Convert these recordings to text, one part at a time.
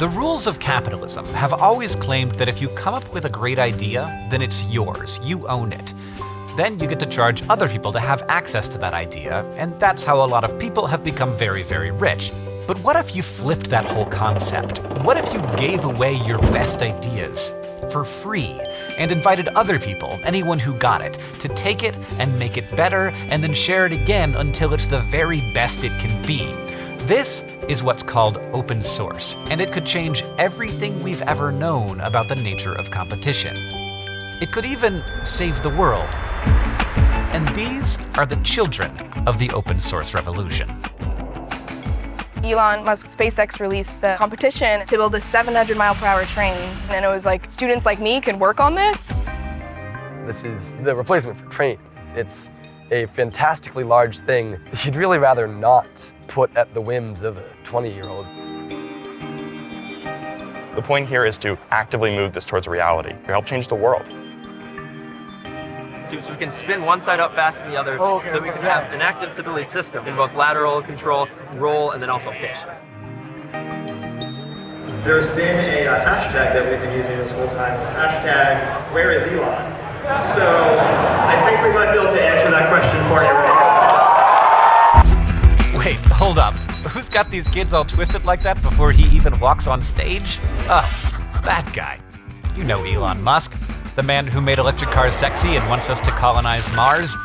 The rules of capitalism have always claimed that if you come up with a great idea, then it's yours. You own it. Then you get to charge other people to have access to that idea, and that's how a lot of people have become very, very rich. But what if you flipped that whole concept? What if you gave away your best ideas for free and invited other people, anyone who got it, to take it and make it better and then share it again until it's the very best it can be? This is what's called open source, and it could change everything we've ever known about the nature of competition. It could even save the world. And these are the children of the open source revolution. Elon Musk's SpaceX released the competition to build a 700-mile-per-hour train. And it was like, students like me can work on this? This is the replacement for trains. It's a fantastically large thing that you'd really rather not put at the whims of a 20-year-old. The point here is to actively move this towards reality, to help change the world. So we can spin one side up faster than the other, so we can have an active stability system in both lateral control, roll, and then also pitch. There's been a hashtag that we've been using this whole time, hashtag where is Elon? So I think we might be able to answer that question for you. Wait, hold up. Who's got these kids all twisted like that before he even walks on stage? Oh, that guy. You know Elon Musk. The man who made electric cars sexy and wants us to colonize Mars.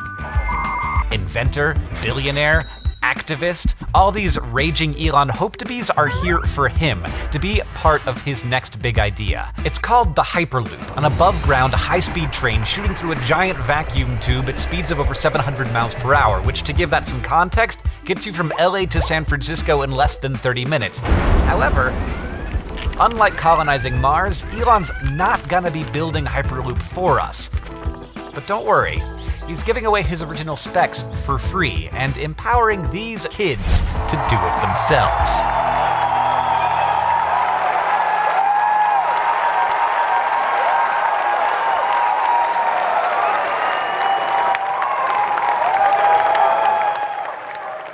Inventor, billionaire, activist. All these raging Elon hope-to-bes are here for him, to be part of his next big idea. It's called the Hyperloop, an above-ground, high-speed train shooting through a giant vacuum tube at speeds of over 700 miles per hour, which, to give that some context, gets you from LA to San Francisco in less than 30 minutes. However, unlike colonizing Mars, Elon's not gonna be building Hyperloop for us. But don't worry, he's giving away his original specs for free and empowering these kids to do it themselves.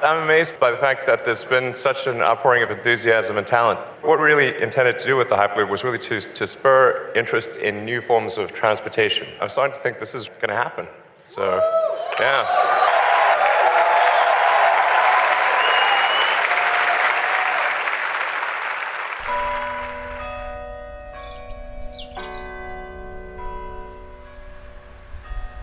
I'm amazed by the fact that there's been such an outpouring of enthusiasm and talent. What we really intended to do with the Hyperloop was really to spur interest in new forms of transportation. I'm starting to think this is going to happen. So, yeah.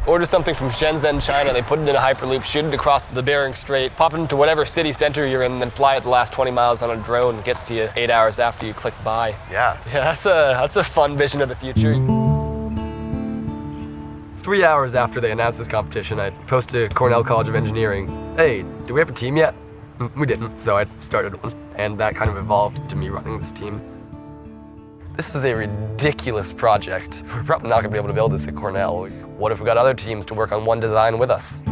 Order something from Shenzhen, China, they put it in a Hyperloop, shoot it across the Bering Strait, pop it into whatever city center you're in, then fly it the last 20 miles on a drone. It gets to you 8 hours after you click buy. Yeah. Yeah, that's a fun vision of the future. 3 hours after they announced this competition, I posted to Cornell College of Engineering, hey, do we have a team yet? We didn't, so I started one, and that kind of evolved to me running this team. This is a ridiculous project. We're probably not gonna be able to build this at Cornell. What if we got other teams to work on one design with us?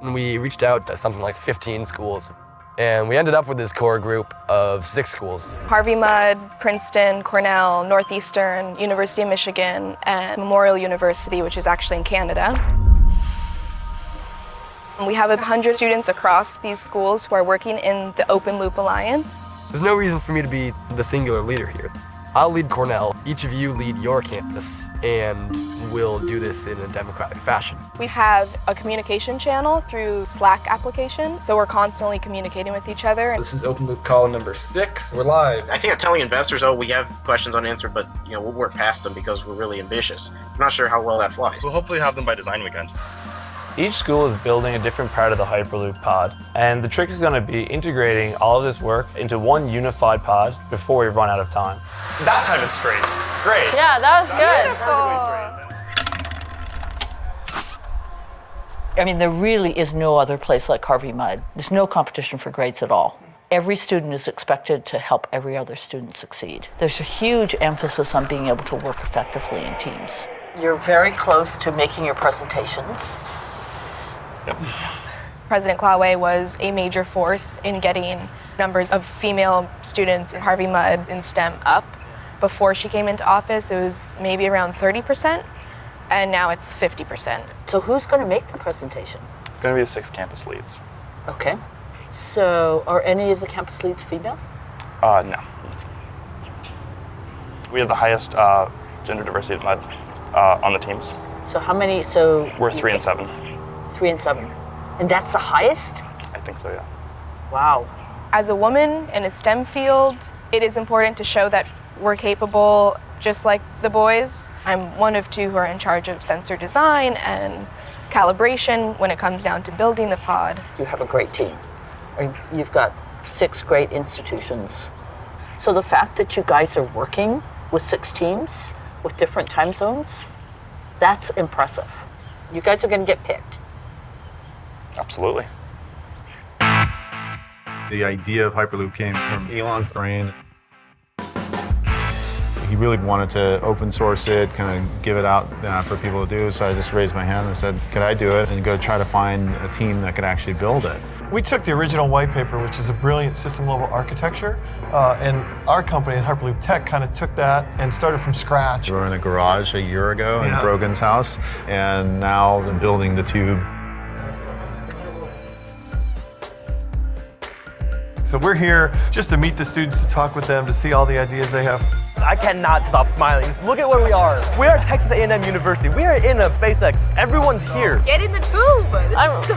And we reached out to something like 15 schools, and we ended up with this core group of 6 schools. Harvey Mudd, Princeton, Cornell, Northeastern, University of Michigan, and Memorial University, which is actually in Canada. And we have 100 students across these schools who are working in the Open Loop Alliance. There's no reason for me to be the singular leader here. I'll lead Cornell, each of you lead your campus, and we'll do this in a democratic fashion. We have a communication channel through Slack application, so we're constantly communicating with each other. This is Open Loop call number 6. We're live. I think I'm telling investors, we have questions unanswered, but we'll work past them because we're really ambitious. I'm not sure how well that flies. We'll hopefully have them by design weekend. Each school is building a different part of the Hyperloop pod, and the trick is going to be integrating all of this work into one unified pod before we run out of time. That time it's straight. Great. Yeah, that was good. I mean, there really is no other place like Harvey Mudd. There's no competition for grades at all. Every student is expected to help every other student succeed. There's a huge emphasis on being able to work effectively in teams. You're very close to making your presentations. Yep. President Klawe was a major force in getting numbers of female students in Harvey Mudd in STEM up. Before she came into office, it was maybe around 30%, and now it's 50%. So who's going to make the presentation? It's going to be the 6 campus leads. Okay. So are any of the campus leads female? No. We have the highest gender diversity at Mud on the teams. So how many, We're 3 and 7. 3 and 7. And that's the highest? I think so, yeah. Wow. As a woman in a STEM field, it is important to show that we're capable just like the boys. I'm one of 2 who are in charge of sensor design and calibration when it comes down to building the pod. You have a great team. You've got 6 great institutions. So the fact that you guys are working with 6 teams with different time zones, that's impressive. You guys are going to get picked. Absolutely. The idea of Hyperloop came from Elon's brain. He really wanted to open source it, kind of give it out for people to do, so I just raised my hand and said, could I do it, and go try to find a team that could actually build it. We took the original white paper, which is a brilliant system-level architecture, and our company, Hyperloop Tech, kind of took that and started from scratch. We were in a garage a year ago in Brogan's house, and now I'm building the tube. So we're here just to meet the students, to talk with them, to see all the ideas they have. I cannot stop smiling. Look at where we are. We are at Texas A&M University. We are in a SpaceX. Everyone's here. Get in the tube.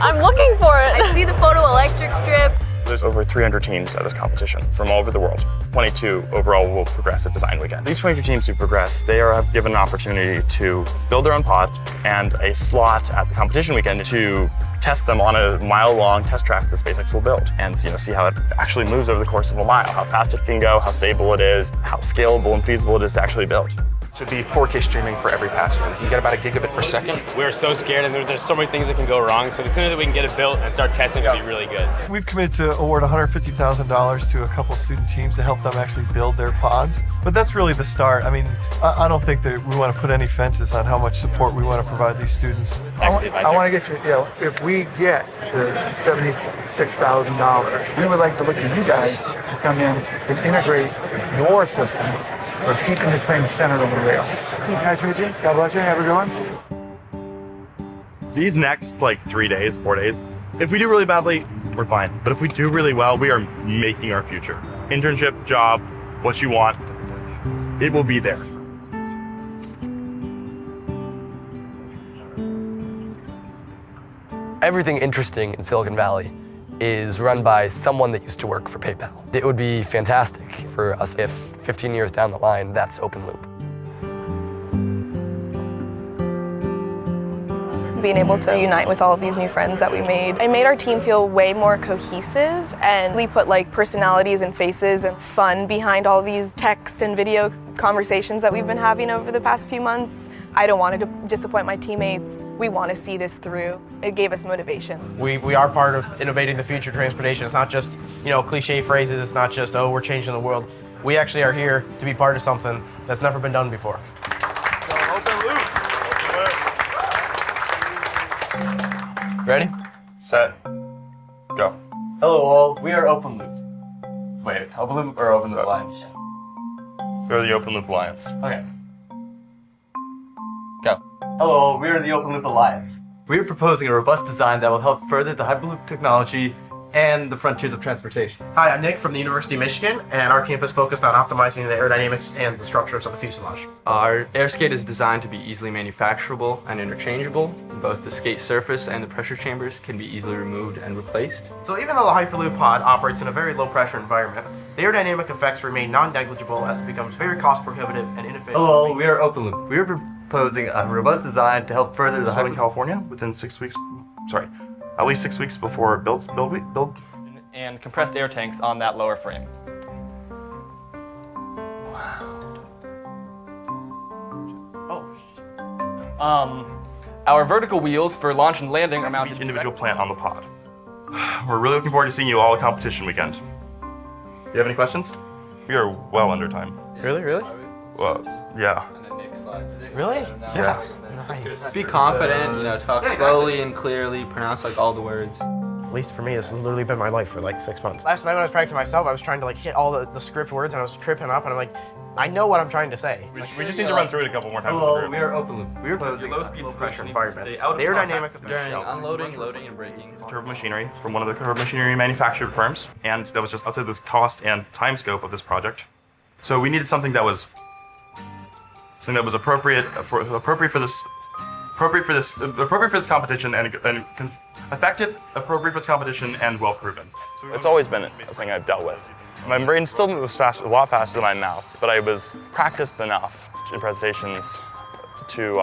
I'm looking for it. I see the photoelectric strip. There's over 300 teams at this competition from all over the world. 22 overall will progress at Design Weekend. These 22 teams who progress, they are given an opportunity to build their own pod and a slot at the competition weekend to test them on a mile-long test track that SpaceX will build and see how it actually moves over the course of a mile, how fast it can go, how stable it is, how scalable and feasible it is to actually build. This would be 4K streaming for every passenger. You can get about a gigabit per second. We're so scared and there's so many things that can go wrong. So the sooner that we can get it built and start testing, it'll be really good. We've committed to award $150,000 to a couple student teams to help them actually build their pods. But that's really the start. I mean, I don't think that we want to put any fences on how much support we want to provide these students. I want to get you, if we get the $76,000, we would like to look at you guys to come in and integrate your system for keeping this thing centered on the rail. Nice to meet you. God bless you. Have a good one. These next 3 days, 4 days, if we do really badly, we're fine. But if we do really well, we are making our future. Internship, job, what you want, it will be there. Everything interesting in Silicon Valley is run by someone that used to work for PayPal. It would be fantastic for us if 15 years down the line, that's open loop. Being able to unite with all of these new friends that we made, it made our team feel way more cohesive, and we put personalities and faces and fun behind all these text and video conversations that we've been having over the past few months. I don't want to disappoint my teammates. We want to see this through. It gave us motivation. We are part of innovating the future of transportation. It's not just, cliche phrases. It's not just, oh, we're changing the world. We actually are here to be part of something that's never been done before. Ready? Set. Go. Hello all, we are Open Loop. Wait, Open Loop or Open Loop Alliance? We're the Open Loop Alliance. Okay. Go. Hello all, we are the Open Loop Alliance. We are proposing a robust design that will help further the Hyperloop technology and the frontiers of transportation. Hi, I'm Nick from the University of Michigan, and our campus focused on optimizing the aerodynamics and the structures of the fuselage. Our airskate is designed to be easily manufacturable and interchangeable. Both the skate surface and the pressure chambers can be easily removed and replaced. So even though the Hyperloop pod operates in a very low pressure environment, the aerodynamic effects remain non-negligible as it becomes very cost prohibitive and inefficient. Hello, we are Open Loop. We are proposing a robust design to help further the Southern California within 6 weeks, at least 6 weeks before build. And compressed air tanks on that lower frame. Our vertical wheels for launch and landing are mounted each individual plant on the pod. We're really looking forward to seeing you all at competition weekend. Do you have any questions? We are well under time. Really? Well, yeah. Really? Yes. Nice. Be confident, talk slowly and clearly, pronounce all the words. At least for me, this has literally been my life for 6 months. Last night when I was practicing myself, I was trying to hit all the script words and I was tripping up and I'm like, I know what I'm trying to say. We just need to run through it a couple more times. Hello, we are Open Loop. We are proposing low speed pressure environment. The aerodynamic effects during unloading, loading, and braking. It's turbo machinery from one of the turbo machinery manufactured firms, and that was just outside the cost and time scope of this project. So we needed something that was something that was appropriate for this competition and effective, appropriate for this competition, and well proven. So it's always been a thing I've dealt with. My brain still moves fast, a lot faster than my mouth, but I was practiced enough in presentations to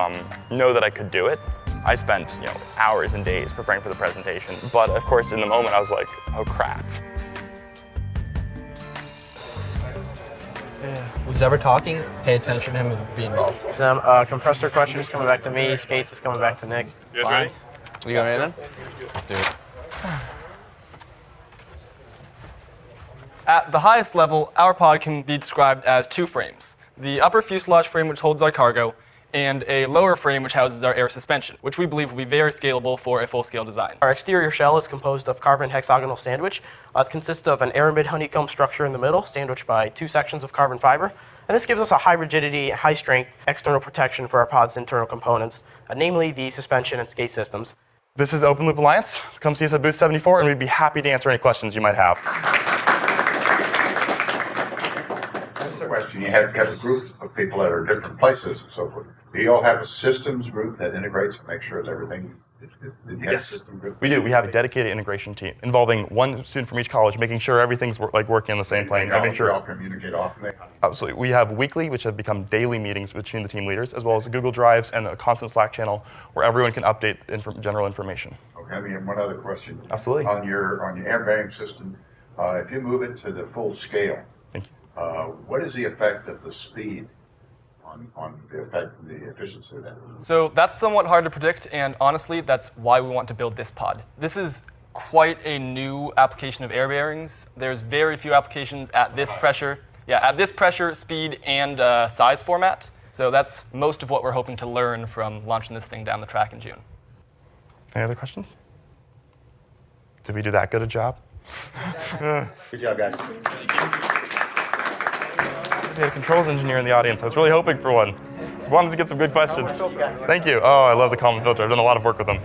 know that I could do it. I spent hours and days preparing for the presentation, but of course in the moment I was like, oh crap. Who's ever talking, pay attention to him and be involved. Compressor question is coming back to me. Skates is coming back to Nick. You guys ready? We go ready then? Let's do it. At the highest level, our pod can be described as two frames. The upper fuselage frame, which holds our cargo, and a lower frame which houses our air suspension, which we believe will be very scalable for a full-scale design. Our exterior shell is composed of carbon hexagonal sandwich. It consists of an aramid honeycomb structure in the middle, sandwiched by two sections of carbon fiber. And this gives us a high rigidity, high strength external protection for our pod's internal components, namely the suspension and skate systems. This is Open Loop Alliance. Come see us at booth 74 and we'd be happy to answer any questions you might have. That's the question. You have got a group of people that are different places and so forth. Do you all have a systems group that integrates and makes sure that everything? Yes, we do. We have a dedicated integration team involving one student from each college, making sure everything's working on the same plane. Making sure all communicate often. Absolutely. We have weekly, which have become daily meetings between the team leaders, as well as Google Drives and a constant Slack channel where everyone can update general information. Okay. I mean, one other question. Absolutely. On your airbearing system, if you move it to the full scale, thank you. What is the effect of the speed on the efficiency of that? So that's somewhat hard to predict, and honestly, that's why we want to build this pod. This is quite a new application of air bearings. There's very few applications at this pressure. Yeah, at this pressure, speed, and size format. So that's most of what we're hoping to learn from launching this thing down the track in June. Any other questions? Did we do that good a job? Good job, guys. We had a controls engineer in the audience. I was really hoping for one. Just wanted to get some good questions. Thank you. Oh, I love the Common Filter. I've done a lot of work with them.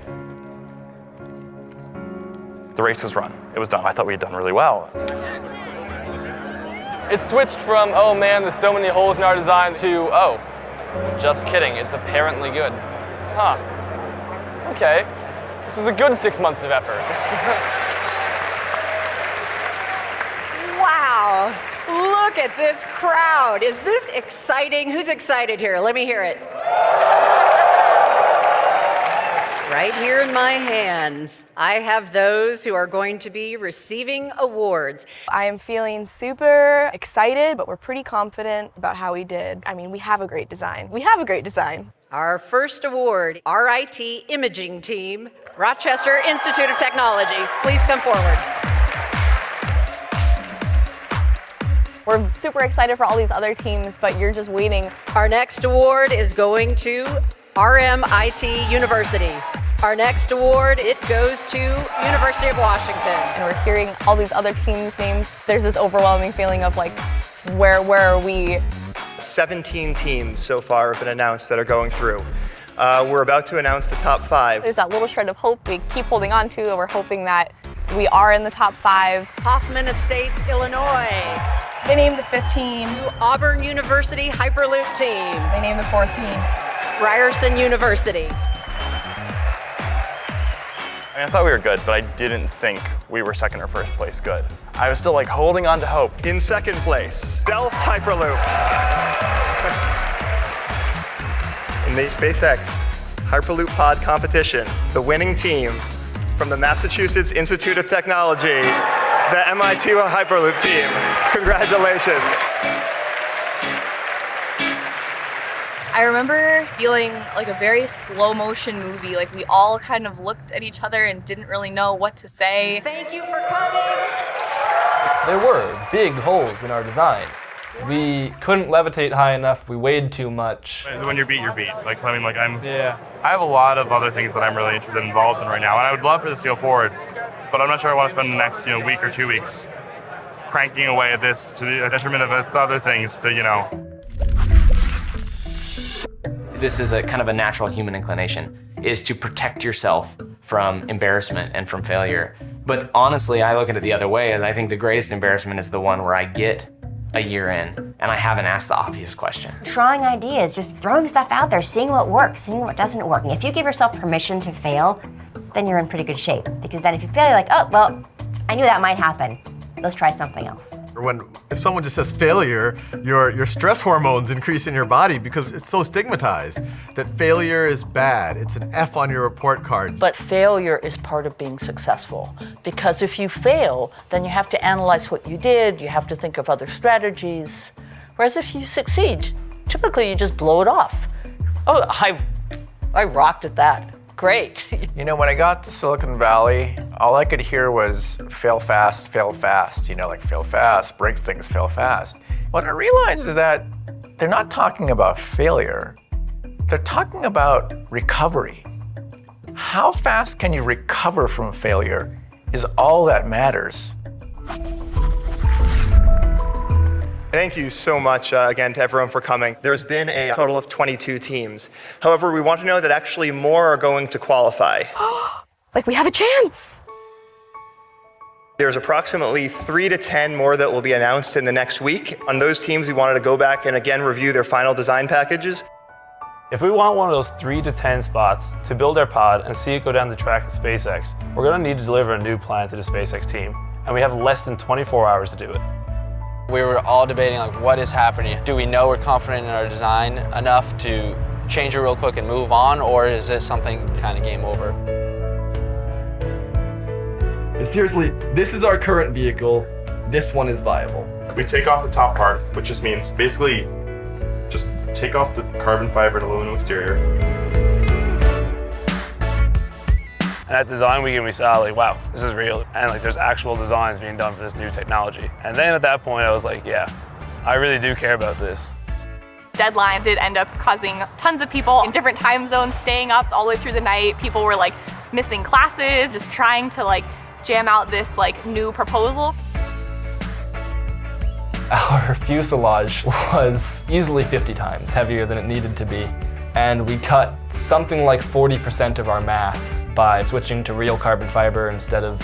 The race was run. It was done. I thought we had done really well. It switched from, oh man, there's so many holes in our design, to, oh, just kidding, it's apparently good. Huh. Okay. This was a good 6 months of effort. Wow. Look at this crowd. Is this exciting? Who's excited here? Let me hear it. Right here in my hands, I have those who are going to be receiving awards. I am feeling super excited, but we're pretty confident about how we did. I mean, we have a great design. We have a great design. Our first award, RIT Imaging Team, Rochester Institute of Technology. Please come forward. We're super excited for all these other teams, but you're just waiting. Our next award is going to RMIT University. Our next award, it goes to University of Washington. And we're hearing all these other teams' names. There's this overwhelming feeling of like, where are we? 17 teams so far have been announced that are going through. We're about to announce the top 5. There's that little shred of hope we keep holding on to, and we're hoping that we are in the top 5. Hoffman Estates, Illinois. They named the 5th team. Auburn University Hyperloop team. They named the 4th team. Ryerson University. I thought we were good, but I didn't think we were second or first place good. I was still like holding on to hope. In second place, Delft Hyperloop. In the SpaceX Hyperloop Pod competition, the winning team from the Massachusetts Institute of Technology, the MIT Hyperloop team. Congratulations. I remember feeling like a very slow motion movie. Like we all kind of looked at each other and didn't really know what to say. Thank you for coming. There were big holes in our design. We couldn't levitate high enough, we weighed too much. When you're beat, you're beat. Like, I mean, like I have a lot of other things that I'm really interested in involved in right now, and I would love for this to go forward, but I'm not sure I want to spend the next, week or 2 weeks cranking away at this to the detriment of other things to, This is a kind of a natural human inclination, is to protect yourself from embarrassment and from failure. But honestly, I look at it the other way, and I think the greatest embarrassment is the one where I get a year in, and I haven't asked the obvious question. Trying ideas, just throwing stuff out there, seeing what works, seeing what doesn't work. And if you give yourself permission to fail, then you're in pretty good shape. Because then if you fail, you're like, oh, well, I knew that might happen. Let's try something else. If someone just says failure, your stress hormones increase in your body because it's so stigmatized that failure is bad. It's an F on your report card. But failure is part of being successful. Because if you fail, then you have to analyze what you did, you have to think of other strategies. Whereas if you succeed, typically you just blow it off. Oh, I rocked at that. Great. You know, when I got to Silicon Valley, all I could hear was fail fast, you know, like fail fast, break things, fail fast. What I realized is that they're not talking about failure. They're talking about recovery. How fast can you recover from failure is all that matters. Thank you so much again to everyone for coming. There's been a total of 22 teams. However, we want to know that actually more are going to qualify. Like we have a chance. There's approximately 3 to 10 more that will be announced in the next week. On those teams, we wanted to go back and again review their final design packages. If we want one of those 3 to 10 spots to build our pod and see it go down the track at SpaceX, we're going to need to deliver a new plan to the SpaceX team, and we have less than 24 hours to do it. We were all debating, like, what is happening? Do we know we're confident in our design enough to change it real quick and move on, or is this something kind of game over? Seriously, this is our current vehicle. This one is viable. We take off the top part, which just means basically just take off the carbon fiber and aluminum exterior. And at design weekend, we saw, like, wow, this is real. And like, there's actual designs being done for this new technology. And then at that point, I was like, yeah, I really do care about this. Deadline did end up causing tons of people in different time zones staying up all the way through the night. People were like missing classes, just trying to like jam out this like new proposal. Our fuselage was easily 50 times heavier than it needed to be. And we cut something like 40% of our mass by switching to real carbon fiber instead of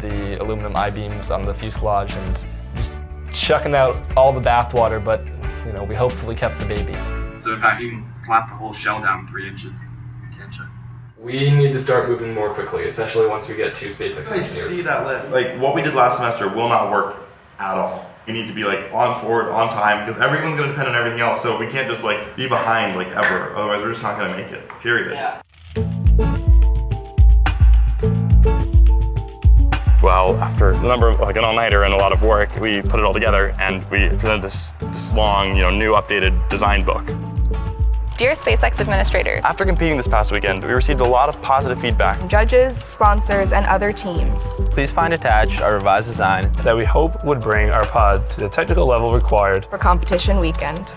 the aluminum I-beams on the fuselage and just chucking out all the bathwater, but you know, we hopefully kept the baby. So in fact, you can slap the whole shell down 3 inches, can't you? We need to start moving more quickly, especially once we get 2 SpaceX engineers. See that list. Like what we did last semester will not work at all. We need to be like on forward, on time, because everyone's going to depend on everything else. So we can't just like be behind like ever. Otherwise, we're just not going to make it. Period. Yeah. Well, after a number of like an all-nighter and a lot of work, we put it all together and we presented this long, new updated design book. Dear SpaceX administrators, After competing this past weekend, we received a lot of positive feedback. judges, sponsors, and other teams. Please find attached our revised design that we hope would bring our pod to the technical level required For competition weekend.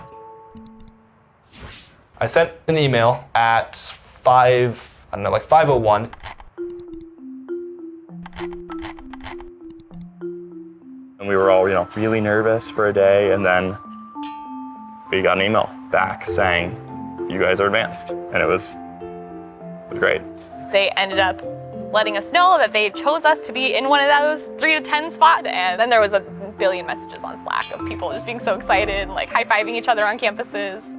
I sent an email at 5:01. And we were all, really nervous for a day, and then we got an email back saying, you guys are advanced, and it was great. They ended up letting us know that they chose us to be in one of those 3 to 10 spot, and then there was a billion messages on Slack of people just being so excited, like high-fiving each other on campuses.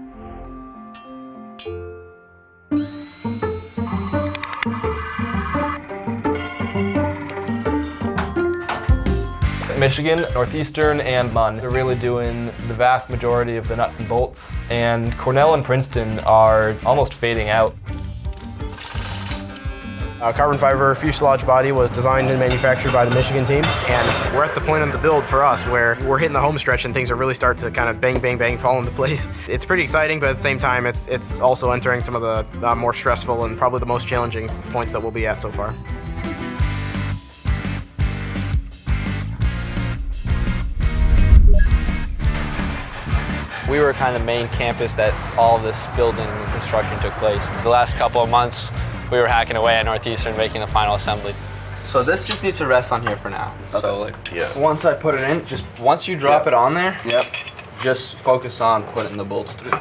Michigan, Northeastern, and MUN are really doing the vast majority of the nuts and bolts, and Cornell and Princeton are almost fading out. Carbon fiber fuselage body was designed and manufactured by the Michigan team, and we're at the point in the build for us where we're hitting the home stretch and things are really start to kind of bang, bang, bang fall into place. It's pretty exciting, but at the same time, it's also entering some of the more stressful and probably the most challenging points that we'll be at so far. We were kind of the main campus that all this building and construction took place. The last couple of months, we were hacking away at Northeastern making the final assembly. So this just needs to rest on here for now. Okay. So once I put it in, once you drop it on there, just focus on putting the bolts through.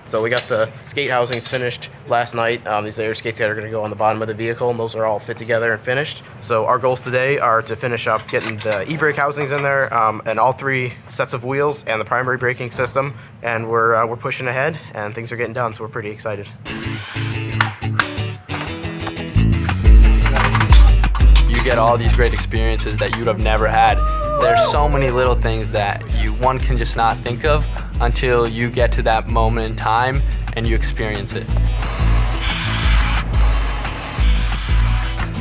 So we got the skate housings finished last night. These air skates that are going to go on the bottom of the vehicle, and those are all fit together and finished. So our goals today are to finish up getting the e-brake housings in there, and all 3 sets of wheels and the primary braking system. And we're pushing ahead, and things are getting done. So we're pretty excited. You get all these great experiences that you'd have never had. There's so many little things that one can just not think of until you get to that moment in time and you experience it.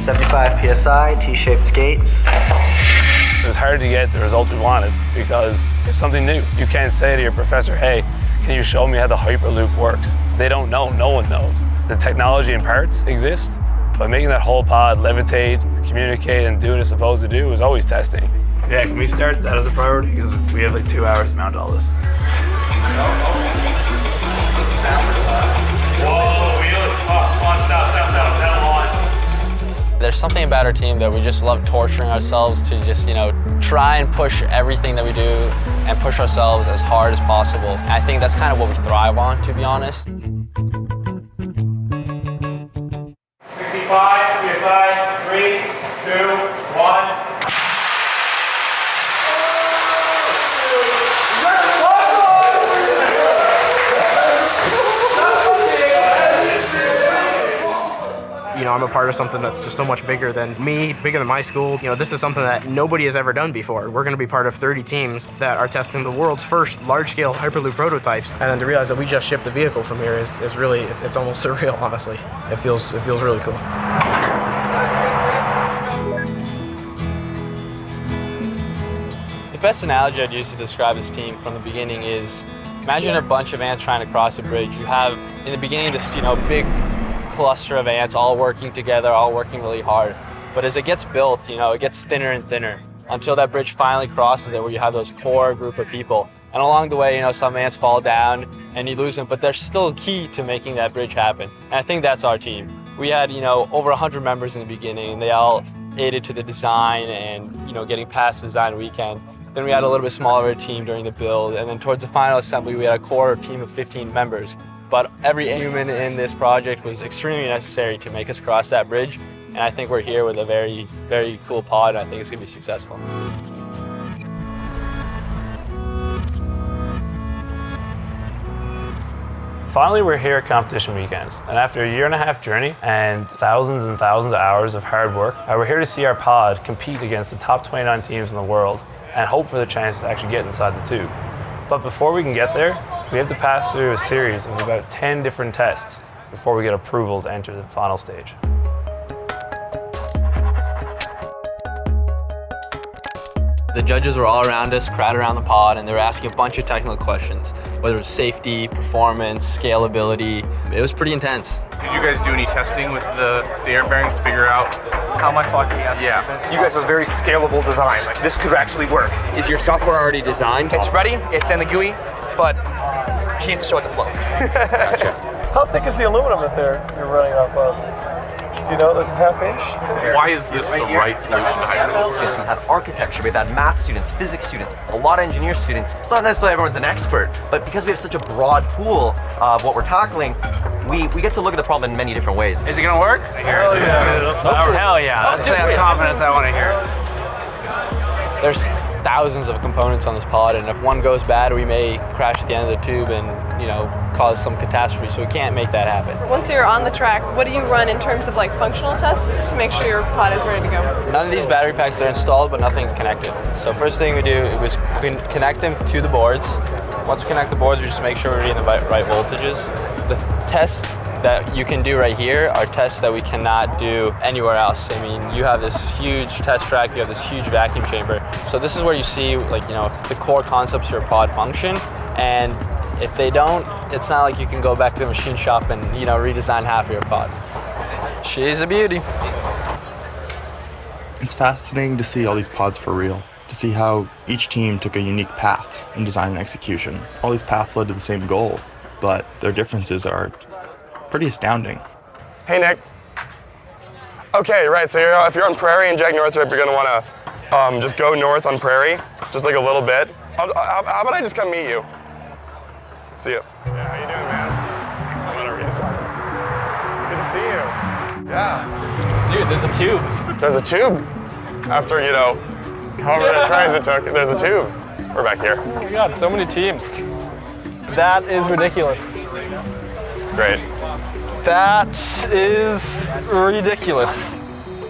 75 PSI, T-shaped skate. It was hard to get the results we wanted because it's something new. You can't say to your professor, hey, can you show me how the Hyperloop works? They don't know, no one knows. The technology and parts exist, but making that whole pod levitate, communicate, and do what it's supposed to do is always testing. Yeah, can we start that as a priority? Because we have like 2 hours to mount all this. Whoa, wheels, come on, stop, pedal on. There's something about our team that we just love torturing ourselves to just, try and push everything that we do and push ourselves as hard as possible. And I think that's kind of what we thrive on, to be honest. 65, PSI, 3, 2, 1. I'm a part of something that's just so much bigger than me, bigger than my school. This is something that nobody has ever done before. We're going to be part of 30 teams that are testing the world's first large-scale Hyperloop prototypes. And then to realize that we just shipped the vehicle from here is really, it's almost surreal, honestly. It feels really cool. The best analogy I'd use to describe this team from the beginning is, imagine a bunch of ants trying to cross a bridge. You have, in the beginning, this big cluster of ants all working together, all working really hard. But as it gets built, it gets thinner and thinner until that bridge finally crosses it, where you have those core group of people. And along the way, some ants fall down and you lose them, but they're still key to making that bridge happen. And I think that's our team. We had, over 100 members in the beginning, and they all aided to the design and, getting past the design weekend. Then we had a little bit smaller team during the build, and then towards the final assembly, we had a core team of 15 members. But every human in this project was extremely necessary to make us cross that bridge. And I think we're here with a very, very cool pod, and I think it's going to be successful. Finally, we're here at competition weekend. And after a 1.5-year journey and thousands of hours of hard work, we're here to see our pod compete against the top 29 teams in the world and hope for the chance to actually get inside the tube. But before we can get there, we have to pass through a series of about 10 different tests before we get approval to enter the final stage. The judges were all around us, crowded around the pod, and they were asking a bunch of technical questions, whether it was safety, performance, scalability. It was pretty intense. Did you guys do any testing with the air bearings to figure out how much lucky you have? Yeah. You guys have a very scalable design. Like, this could actually work. Is your software already designed? It's ready, it's in the GUI, but she needs to show it to flow. Gotcha. How thick is the aluminum that you're running off of? Do you know it was a half-inch? Why is this the right solution to Hyperloop? We've had architecture, we've had math students, physics students, a lot of engineer students. It's not necessarily everyone's an expert, but because we have such a broad pool of what we're tackling, we get to look at the problem in many different ways. Is it gonna work? Hell yeah. Hell yeah. That's the confidence I want to hear. There's thousands of components on this pod, and if one goes bad, we may crash at the end of the tube and, cause some catastrophe, so we can't make that happen. Once you're on the track, what do you run in terms of functional tests to make sure your pod is ready to go? None of these battery packs are installed, but nothing's connected. So first thing we do is connect them to the boards. Once we connect the boards, we just make sure we're reading the right voltages. The tests that you can do right here are tests that we cannot do anywhere else. I mean, you have this huge test track, you have this huge vacuum chamber. So this is where you see, the core concepts of your pod function. And if they don't, it's not like you can go back to the machine shop and, redesign half of your pod. She's a beauty. It's fascinating to see all these pods for real, to see how each team took a unique path in design and execution. All these paths led to the same goal, but their differences are pretty astounding. Hey, Nick. Okay, right, so if you're on Prairie and Jack Northrop, you're gonna wanna just go north on Prairie, just a little bit. How about I just come meet you? See ya. Yeah, how you doing, man? Yeah. Dude, there's a tube. There's a tube. After, you know, however many tries it took, there's a tube. We're back here. Oh my God, so many teams. That is ridiculous. Great. That is ridiculous.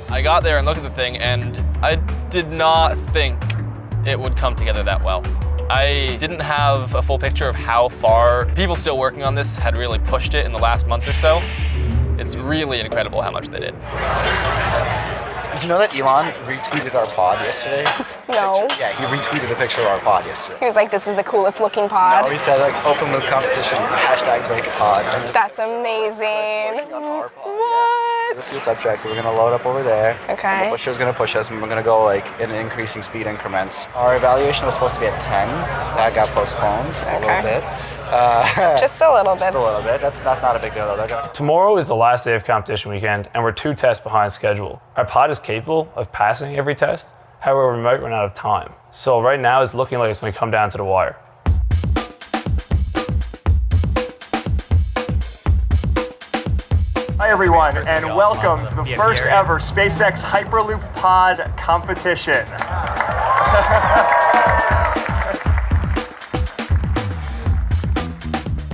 I got there and looked at the thing, and I did not think it would come together that well. I didn't have a full picture of how far people still working on this had really pushed it in the last month or so. It's really incredible how much they did. Did you know that Elon retweeted our pod yesterday? No. Yeah, he retweeted a picture of our pod yesterday. He was like, this is the coolest looking pod. No, he said like open loop competition, hashtag break a pod. That's amazing. What? Two subtracts, so we're gonna load up over there. Okay. The pusher's gonna push us, and we're gonna go like in increasing speed increments. Our evaluation was supposed to be at 10. That got postponed a little bit. Just a little bit. Just a little bit. That's not a big deal though. Tomorrow is the last day of competition weekend, and we're 2 tests behind schedule. Our pod is capable of passing every test, however, we might run out of time. So right now, it's looking like it's going to come down to the wire. Hi everyone, and welcome to the first ever SpaceX Hyperloop Pod competition.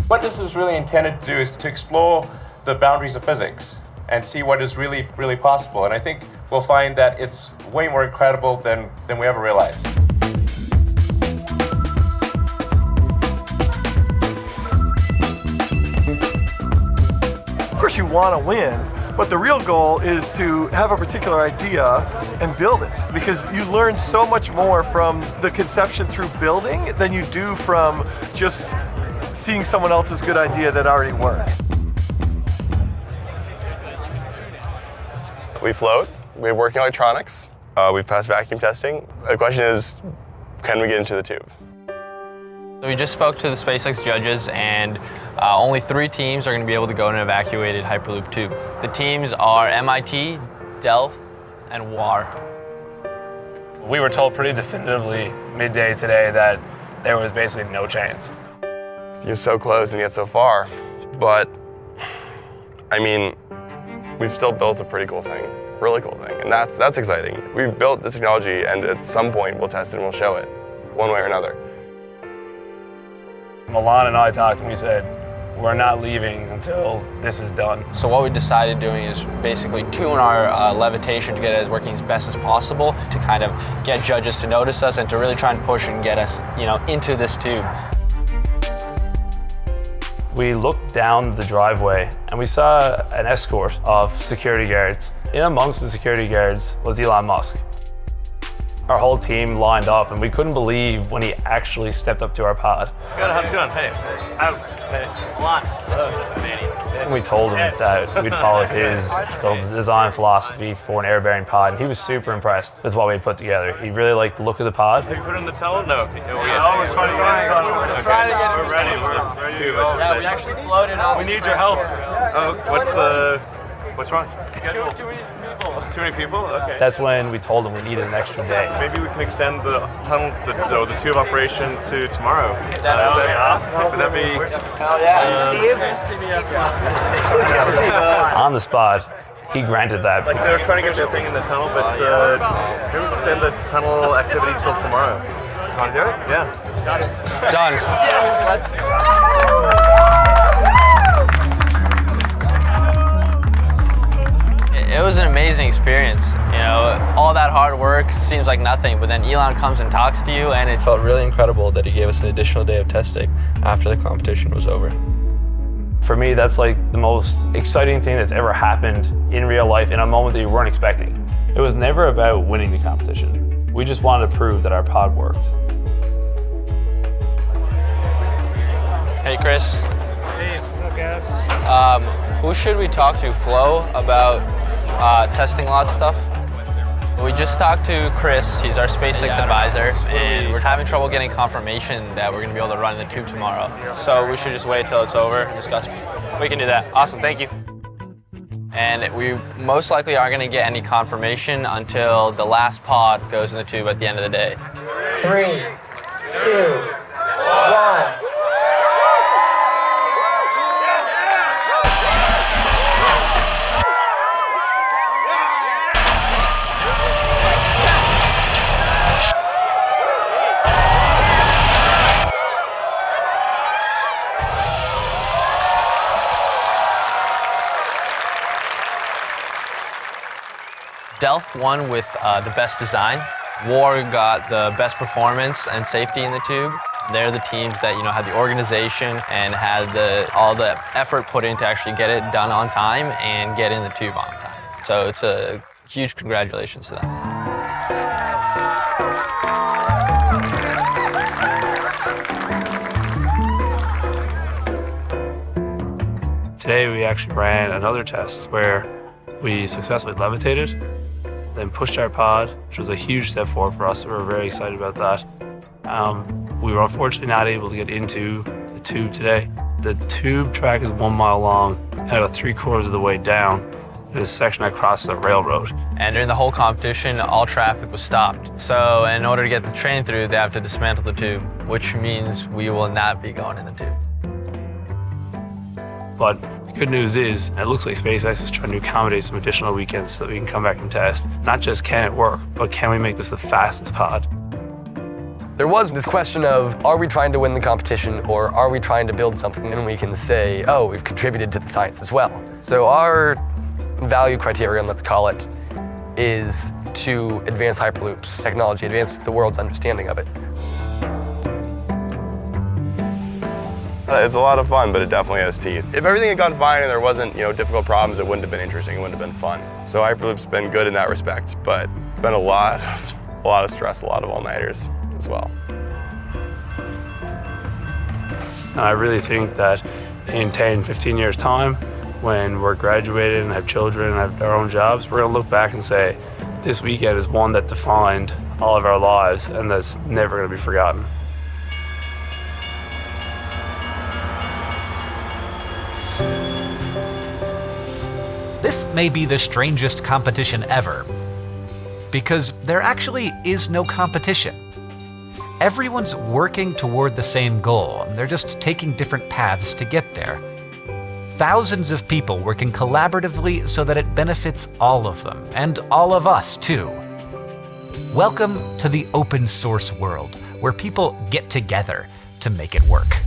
What this is really intended to do is to explore the boundaries of physics and see what is really, really possible. And I think we'll find that it's way more incredible than we ever realized. Of course you want to win, but the real goal is to have a particular idea and build it. Because you learn so much more from the conception through building than you do from just seeing someone else's good idea that already works. We float, we have working electronics, we've passed vacuum testing. The question is, can we get into the tube? So we just spoke to the SpaceX judges, and only 3 teams are going to be able to go in an evacuated Hyperloop tube. The teams are MIT, Delft, and WAR. We were told pretty definitively midday today that there was basically no chance. You're so close and yet so far, but I mean, we've still built a pretty cool thing, really cool thing, and that's exciting. We've built this technology, and at some point we'll test it and we'll show it, one way or another. Milan and I talked and we said, we're not leaving until this is done. So what we decided doing is basically tune our levitation to get it as working as best as possible, to kind of get judges to notice us and to really try and push and get us, into this tube. We looked down the driveway and we saw an escort of security guards. In amongst the security guards was Elon Musk. Our whole team lined up and we couldn't believe when he actually stepped up to our pod. Good, how's it going? Hey. Hey. Lon. And we told him that we'd follow his design philosophy for an air-bearing pod, and he was super impressed with what we put together. He really liked the look of the pod. Have you put in the tunnel? No. Okay. We're trying to get We're ready. We're ready. Yeah, we actually floated on. We need your help. Oh, what's wrong? Too many people. Too many people? Okay. That's when we told him we needed an extra day. Maybe we can extend the tunnel, the tube operation to tomorrow. That would be awesome. Would that be? Hell yeah. On the spot, he granted that. Like they were trying to get their thing in the tunnel, but maybe we extend the tunnel activity till tomorrow. Want to do it? Yeah. Got it. Done. Yes. Let's go. It was an amazing experience. All that hard work seems like nothing, but then Elon comes and talks to you, and it felt really incredible that he gave us an additional day of testing after the competition was over. For me, that's like the most exciting thing that's ever happened in real life in a moment that you weren't expecting. It was never about winning the competition. We just wanted to prove that our pod worked. Hey, Chris. Hey, what's up, guys? Who should we talk to, Flo, about testing lot stuff? We just talked to Chris, he's our SpaceX advisor, and we're having trouble getting confirmation that we're going to be able to run in the tube tomorrow. So we should just wait till it's over and discuss. We can do that. Awesome, thank you. And we most likely aren't going to get any confirmation until the last pod goes in the tube at the end of the day. 3, 2, 1. Stealth won with the best design. War got the best performance and safety in the tube. They're the teams that had the organization and had all the effort put in to actually get it done on time and get in the tube on time. So it's a huge congratulations to them. Today we actually ran another test where we successfully levitated, then pushed our pod, which was a huge step forward for us. We were very excited about that. We were unfortunately not able to get into the tube today. The tube track is 1 mile long, and about 3/4 of the way down, there's a section that crosses a railroad. And during the whole competition, all traffic was stopped. So in order to get the train through, they have to dismantle the tube, which means we will not be going in the tube. But the good news is, it looks like SpaceX is trying to accommodate some additional weekends so that we can come back and test. Not just can it work, but can we make this the fastest pod? There was this question of, are we trying to win the competition or are we trying to build something? And we can say, oh, we've contributed to the science as well. So our value criterion, let's call it, is to advance Hyperloop's technology, advance the world's understanding of it. It's a lot of fun, but it definitely has teeth. If everything had gone fine and there wasn't, difficult problems, it wouldn't have been interesting, it wouldn't have been fun. So Hyperloop's been good in that respect, but it's been a lot of stress, a lot of all-nighters as well. And I really think that in 10, 15 years' time, when we're graduated and have children and have our own jobs, we're gonna look back and say, this weekend is one that defined all of our lives, and that's never gonna be forgotten. This may be the strangest competition ever, because there actually is no competition. Everyone's working toward the same goal, they're just taking different paths to get there. Thousands of people working collaboratively so that it benefits all of them, and all of us too. Welcome to the open source world, where people get together to make it work.